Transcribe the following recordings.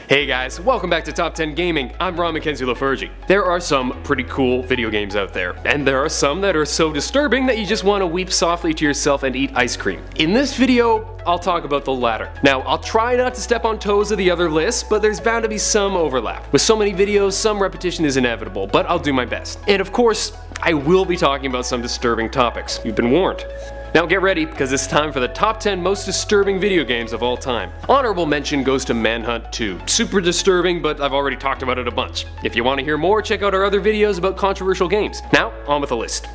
Hey guys, welcome back to Top 10 Gaming. I'm Ron Mackenzie Lafergie. There are some pretty cool video games out there, and there are some that are so disturbing that you just want to weep softly to yourself and eat ice cream. In this video, I'll talk about the latter. Now, I'll try not to step on toes of the other lists, but there's bound to be some overlap. With so many videos, some repetition is inevitable, but I'll do my best. And of course, I will be talking about some disturbing topics. You've been warned. Now get ready, because it's time for the top 10 most disturbing video games of all time. Honorable mention goes to Manhunt 2. Super disturbing, but I've already talked about it a bunch. If you want to hear more, check out our other videos about controversial games. Now, on with the list.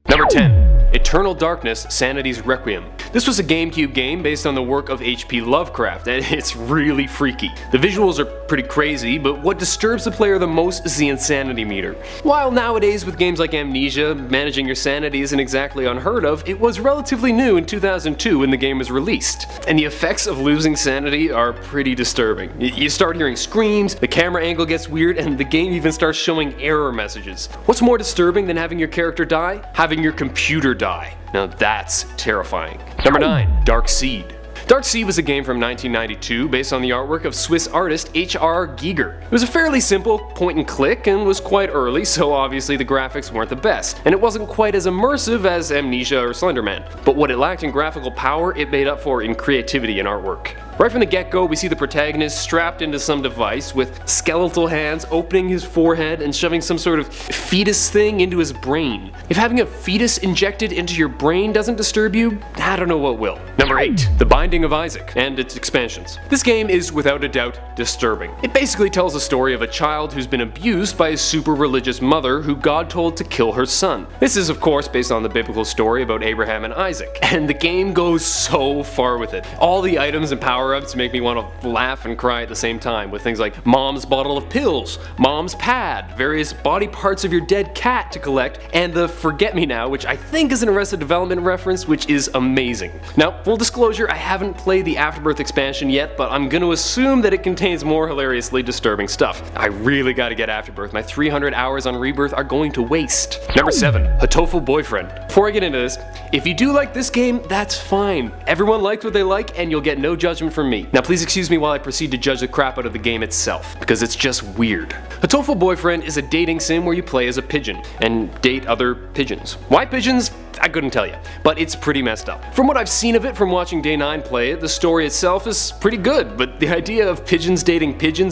Number 10. Eternal Darkness: Sanity's Requiem. This was a GameCube game based on the work of H.P. Lovecraft, and it's really freaky. The visuals are pretty crazy, but what disturbs the player the most is the insanity meter. While nowadays with games like Amnesia, managing your sanity isn't exactly unheard of, it was relatively new in 2002 when the game was released. And the effects of losing sanity are pretty disturbing. You start hearing screams, the camera angle gets weird, and the game even starts showing error messages. What's more disturbing than having your character die? Having your computer die. Now that's terrifying. Number 9. Dark Seed. Dark Seed was a game from 1992 based on the artwork of Swiss artist H.R. Giger. It was a fairly simple point and click and was quite early, so obviously the graphics weren't the best, and it wasn't quite as immersive as Amnesia or Slenderman. But what it lacked in graphical power, it made up for in creativity and artwork. Right from the get-go, we see the protagonist strapped into some device with skeletal hands opening his forehead and shoving some sort of fetus thing into his brain. If having a fetus injected into your brain doesn't disturb you, I don't know what will. Number 8. The Binding of Isaac and its expansions. This game is without a doubt disturbing. It basically tells the story of a child who's been abused by a super religious mother who God told to kill her son. This is of course based on the biblical story about Abraham and Isaac, and the game goes so far with it. All the items and power-ups make me want to laugh and cry at the same time, with things like mom's bottle of pills, mom's pad, various body parts of your dead cat to collect, and the Forget Me Now, which I think is an Arrested Development reference, which is amazing. Now, full disclosure, I haven't played the Afterbirth expansion yet, but I'm gonna assume that it contains more hilariously disturbing stuff. I really gotta get Afterbirth. My 300 hours on Rebirth are going to waste. Number 7. HATOFUL Boyfriend. Before I get into this, if you do like this game, that's fine. Everyone likes what they like, and you'll get no judgment from me. Now please excuse me while I proceed to judge the crap out of the game itself, because it's just weird. HATOFUL Boyfriend is a dating sim where you play as a pigeon, and date other pigeons. Why pigeons? I couldn't tell you, but it's pretty messed up. From what I've seen of it from watching Day 9 play it, the story itself is pretty good, but the idea of pigeons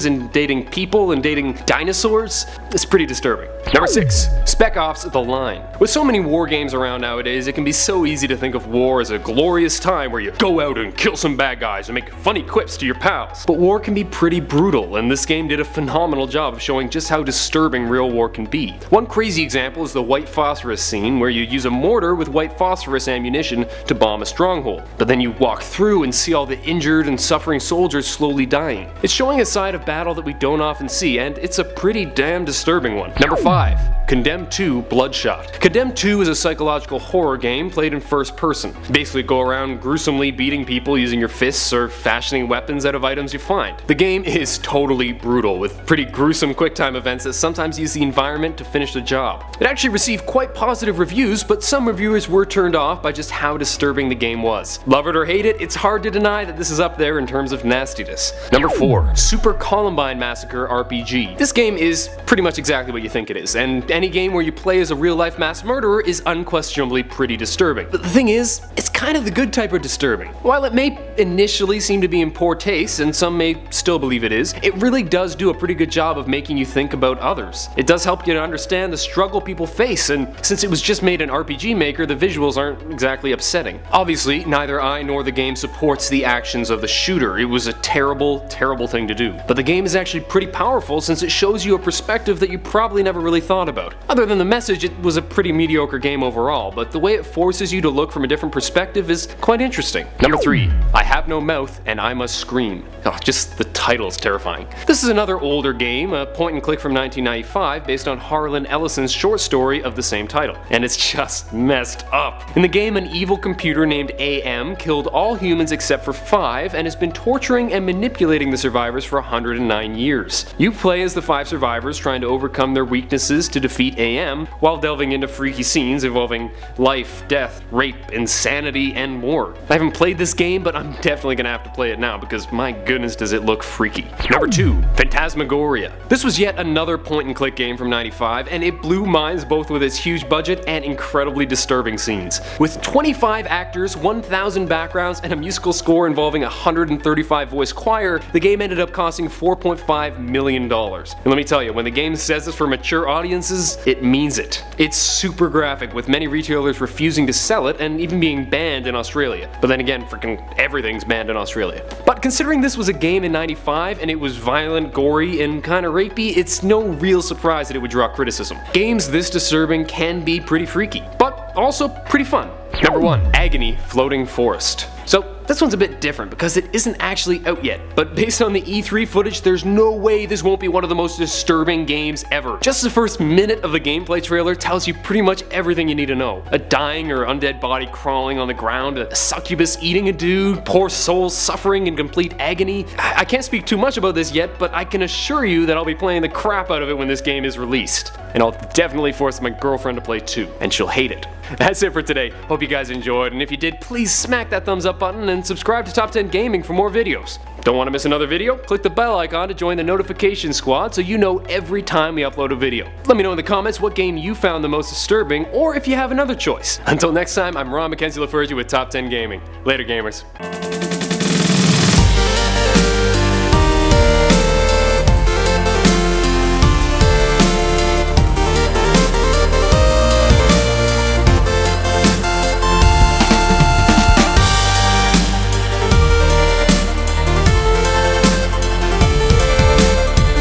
and dating people and dating dinosaurs is pretty disturbing. Number 6. Spec Ops: The Line. With so many war games around nowadays, it can be so easy to think of war as a glorious time where you go out and kill some bad guys and make funny quips to your pals. But war can be pretty brutal, and this game did a phenomenal job of showing just how disturbing real war can be. One crazy example is the white phosphorus scene, where you use a mortar with white phosphorus ammunition to bomb a stronghold. But then you walk through and see all the injured and suffering soldiers slowly dying. It's showing a side of battle that we don't often see, and it's a pretty damn disturbing one. Number 5. Condemned 2: BLOODSHOT. Condemned 2 is a psychological horror game played in first person. You basically go around gruesomely beating people using your fists or fashioning weapons out of items you find. The game is totally brutal, with pretty gruesome quicktime events that sometimes use the environment to finish the job. It actually received quite positive reviews, but some reviewers were turned off by just how disturbing the game was. Love it or hate it, it's hard to deny that this is up there in terms of nastiness. Number 4. Super COLUMBINE Massacre RPG. This game is pretty much exactly what you think it is, and any game where you play as a real-life mass murderer is unquestionably pretty disturbing. But the thing is, it's kind of the good type of disturbing. While it may initially seem to be in poor taste, and some may still believe it is, it really does do a pretty good job of making you think about others. It does help you to understand the struggle people face, and since it was just made in RPG Maker, the visuals aren't exactly upsetting. Obviously, neither I nor the game supports the actions of the shooter. It was a terrible, terrible thing to do. But the game is actually pretty powerful since it shows you a perspective that you probably never really thought about. Other than the message, it was a pretty mediocre game overall, but the way it forces you to look from a different perspective is quite interesting. Number 3. I Have No Mouth and I Must Scream. Oh, just the title is terrifying. This is another older game, a point and click from 1995 based on Harlan Ellison's short story of the same title. And it's just messed messed up. In the game, an evil computer named AM killed all humans except for 5 and has been torturing and manipulating the survivors for 109 years. You play as the 5 survivors trying to overcome their weaknesses to defeat AM, while delving into freaky scenes involving life, death, rape, insanity, and more. I haven't played this game, but I'm definitely gonna have to play it now because my goodness does it look freaky. Number 2. Phantasmagoria. This was yet another point-and-click game from '95, and it blew minds both with its huge budget and incredibly disturbing scenes. With 25 actors, 1,000 backgrounds, and a musical score involving a 135-voice choir, the game ended up costing $4.5 million. And let me tell you, when the game says it's for mature audiences, it means it. It's super graphic, with many retailers refusing to sell it and even being banned in Australia. But then again, freaking everything's banned in Australia. But considering this was a game in '95 and it was violent, gory, and kinda rapey, it's no real surprise that it would draw criticism. Games this disturbing can be pretty freaky, but also pretty fun. Number 1. Agony Floating Forest. So this one's a bit different because it isn't actually out yet, but based on the E3 footage, there's no way this won't be one of the most disturbing games ever. Just the first minute of the gameplay trailer tells you pretty much everything you need to know. A dying or undead body crawling on the ground, a succubus eating a dude, poor souls suffering in complete agony. I can't speak too much about this yet, but I can assure you that I'll be playing the crap out of it when this game is released. And I'll definitely force my girlfriend to play too, and she'll hate it. That's it for today. Hope you guys enjoyed, and if you did, please smack that thumbs up button and subscribe to Top 10 Gaming for more videos. Don't want to miss another video? Click the bell icon to join the notification squad so you know every time we upload a video. Let me know in the comments what game you found the most disturbing, or if you have another choice. Until next time, I'm Ron Mackenzie LaFergie with Top 10 Gaming. Later, gamers.